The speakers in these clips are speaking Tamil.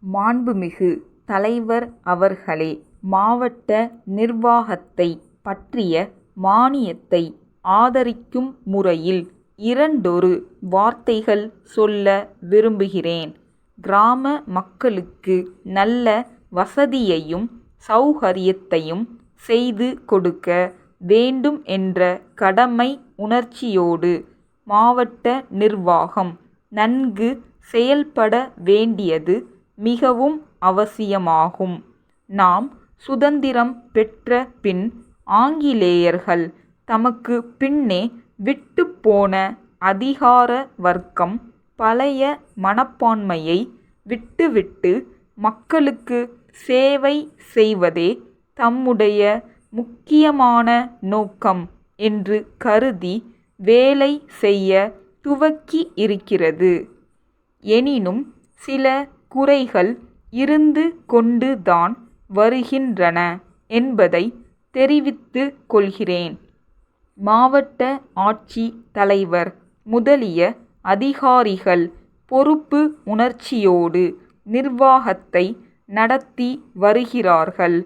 மாண்புமிகு தலைவர் அவர்களே, மாவட்ட நிர்வாகத்தைப் பற்றிய மானியத்தை ஆதரிக்கும் முறையில் இரண்டொரு வார்த்தைகள் சொல்ல விரும்புகிறேன். கிராம மக்களுக்கு நல்ல வசதியையும் சௌகரியத்தையும் செய்து கொடுக்க வேண்டும் என்ற கடமை உணர்ச்சியோடு மாவட்ட நிர்வாகம் நன்கு செயல்பட வேண்டியது மிகவும் அவசியமாகும். நாம் சுதந்திரம் பெற்ற பின் ஆங்கிலேயர்கள் தமக்கு பின்னே விட்டுப்போன அதிகார வர்க்கம் பழைய மனப்பான்மையை விட்டுவிட்டு மக்களுக்கு சேவை செய்வதே தம்முடைய முக்கியமான நோக்கம் என்று கருதி வேலை செய்ய துவக்கி இருக்கிறது. எனினும் சில குறைகள் இருந்து கொண்டு தான் வருகின்றன என்பதை தெரிவித்துக் கொள்கிறேன். மாவட்ட ஆட்சி தலைவர் முதலிய அதிகாரிகள் பொறுப்பு உணர்ச்சியோடு நிர்வாகத்தை நடத்தி வருகிறார்கள்.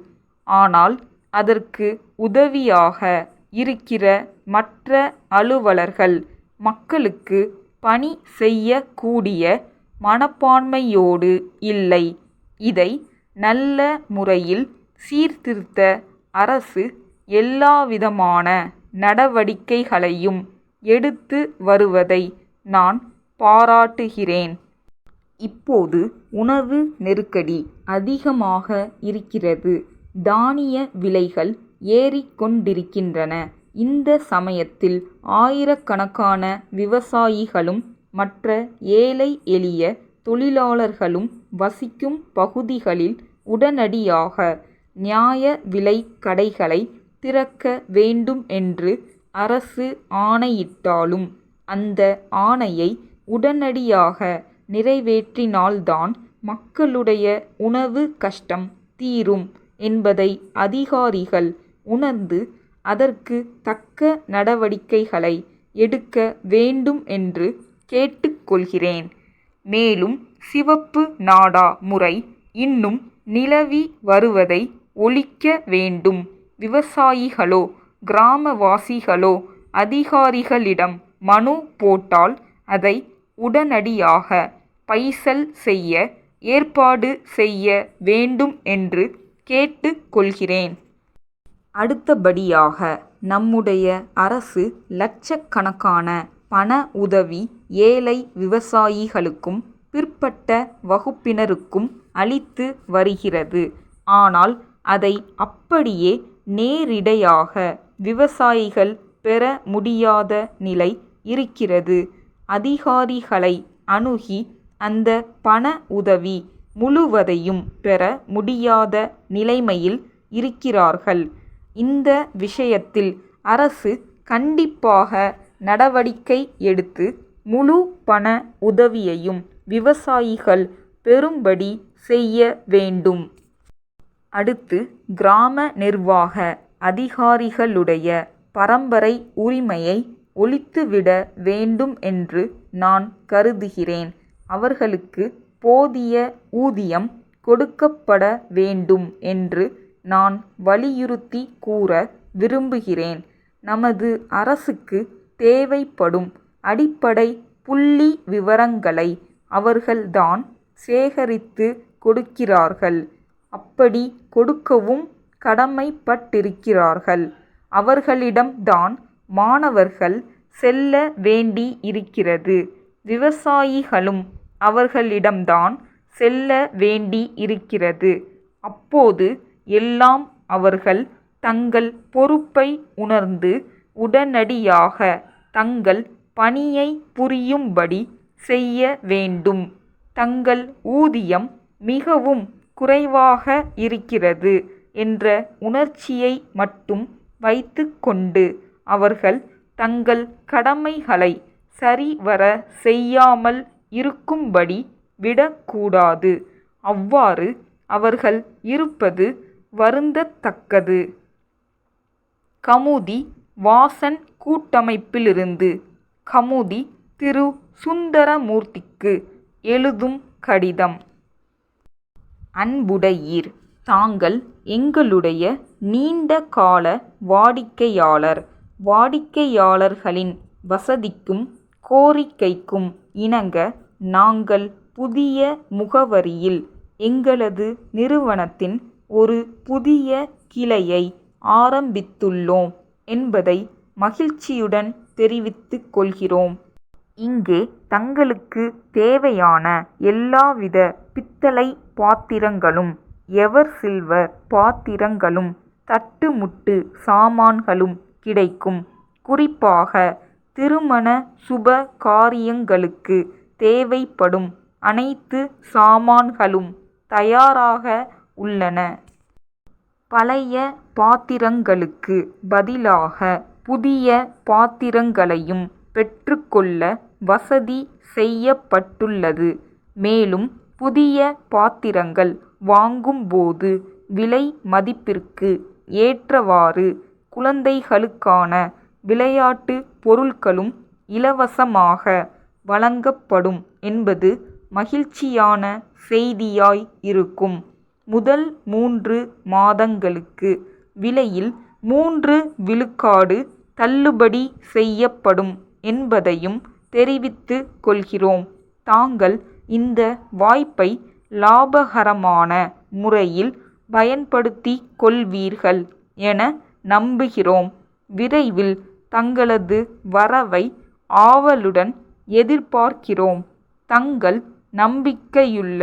ஆனால் அதற்கு உதவியாக இருக்கிற மற்ற அலுவலர்கள் மக்களுக்கு பணி செய்யக்கூடிய மனப்பான்மையோடு இல்லை. இதை நல்ல முறையில் சீர்திருத்த அரசு எல்லாவிதமான நடவடிக்கைகளையும் எடுத்து வருவதை நான் பாராட்டுகிறேன். இப்போது உணவு நெருக்கடி அதிகமாக இருக்கிறது. தானிய விலைகள் ஏறிக்கொண்டிருக்கின்றன. இந்த சமயத்தில் ஆயிரக்கணக்கான விவசாயிகளும் மற்ற ஏழை எளிய தொழிலாளர்களும் வசிக்கும் பகுதிகளில் உடனடியாக நியாய விலை கடைகளை திறக்க வேண்டும் என்று அரசு ஆணையிட்டாலும் அந்த ஆணையை உடனடியாக நிறைவேற்றினால்தான் மக்களுடைய உணவு கஷ்டம் தீரும் என்பதை அதிகாரிகள் உணர்ந்து அதற்கு தக்க நடவடிக்கைகளை எடுக்க வேண்டும் என்று கேட்டுக்கொள்கிறேன். மேலும் சிவப்பு நாடா முறை இன்னும் நிலவி வருவதை ஒழிக்க வேண்டும். விவசாயிகளோ கிராமவாசிகளோ அதிகாரிகளிடம் மனு போட்டால் அதை உடனடியாக பைசல் செய்ய ஏற்பாடு செய்ய வேண்டும் என்று கேட்டுக்கொள்கிறேன். அடுத்தபடியாக நம்முடைய அரசு லட்சக்கணக்கான பண உதவி ஏழை விவசாயிகளுக்கும் பிற்பட்ட வகுப்பினருக்கும் அளித்து வருகிறது. ஆனால் அதை அப்படியே நேரிடையாக விவசாயிகள் பெற முடியாத நிலை இருக்கிறது. அதிகாரிகளை அணுகி அந்த பண உதவி முழுவதையும் பெற முடியாத நிலைமையில் இருக்கிறார்கள். இந்த விஷயத்தில் அரசு கண்டிப்பாக நடவடிக்கை எடுத்து முழு பண உதவியையும் விவசாயிகள் பெறும்படி செய்ய வேண்டும். அடுத்து கிராம நிர்வாக அதிகாரிகளுடைய பரம்பரை உரிமையை ஒழித்துவிட வேண்டும் என்று நான் கருதுகிறேன். அவர்களுக்கு போதிய ஊதியம் கொடுக்கப்பட வேண்டும் என்று நான் வலியுறுத்தி கூற விரும்புகிறேன். நமது அரசுக்கு தேவைப்படும் அடிப்படை புள்ளி விவரங்களை அவர்கள்தான் சேகரித்து கொடுக்கிறார்கள். அப்படி கொடுக்கவும் கடமைப்பட்டிருக்கிறார்கள். அவர்களிடம்தான் மாணவர்கள் செல்ல வேண்டி இருக்கிறது. விவசாயிகளும் அவர்களிடம்தான் செல்ல வேண்டி இருக்கிறது. அப்போது எல்லாம் அவர்கள் தங்கள் பொறுப்பை உணர்ந்து உடனடியாக தங்கள் பணியை புரியும்படி செய்ய வேண்டும். தங்கள் ஊதியம் மிகவும் குறைவாக இருக்கிறது என்ற உணர்ச்சியை மட்டும் வைத்துக்கொண்டு அவர்கள் தங்கள் கடமைகளை சரிவர செய்யாமல் இருக்கும்படி விடக்கூடாது. அவ்வாறு அவர்கள் இருப்பது வருந்தத்தக்கது. கமுதி வாசன் கூட்டமைப்பிலிருந்து கமுதி திரு. சுந்தரமூர்த்திக்கு எழுதும் கடிதம். அன்புடையீர், தாங்கள் எங்களுடைய நீண்ட கால வாடிக்கையாளர். வாடிக்கையாளர்களின் வசதிக்கும் கோரிக்கைக்கும் இணங்க நாங்கள் புதிய முகவரியில் எங்களது நிறுவனத்தின் ஒரு புதிய கிளையை ஆரம்பித்துள்ளோம் என்பதை மகிழ்ச்சியுடன் தெரிவித்துக் கொள்கிறோம். இங்கே தங்களுக்கு தேவையான எல்லாவித பித்தளை பாத்திரங்களும் எவர் சில்வர் பாத்திரங்களும் தட்டுமுட்டு சாமான்களும் கிடைக்கும். குறிப்பாக திருமண சுப காரியங்களுக்கு தேவைப்படும் அனைத்து சாமான்களும் தயாராக உள்ளன. பழைய பாத்திரங்களுக்கு பதிலாக புதிய பாத்திரங்களையும் பெற்றுக்கொள்ள வசதி செய்யப்பட்டுள்ளது. மேலும் புதிய பாத்திரங்கள் வாங்கும்போது விலை மதிப்பிற்கு ஏற்றவாறு குழந்தைகளுக்கான விளையாட்டு பொருட்களும் இலவசமாக வழங்கப்படும் என்பது மகிழ்ச்சியான செய்தியாய் இருக்கும். முதல் 3 மாதங்களுக்கு விலையில் 3 விழுக்காடு தள்ளுபடி செய்யப்படும் என்பதையும் தெரிவித்துக் கொள்கிறோம். தாங்கள் இந்த வாய்ப்பை லாபகரமான முறையில் பயன்படுத்திக் கொள்வீர்கள் என நம்புகிறோம். விரைவில் தங்களது வரவை ஆவலுடன் எதிர்பார்க்கிறோம். தங்கள் நம்பிக்கையுள்ள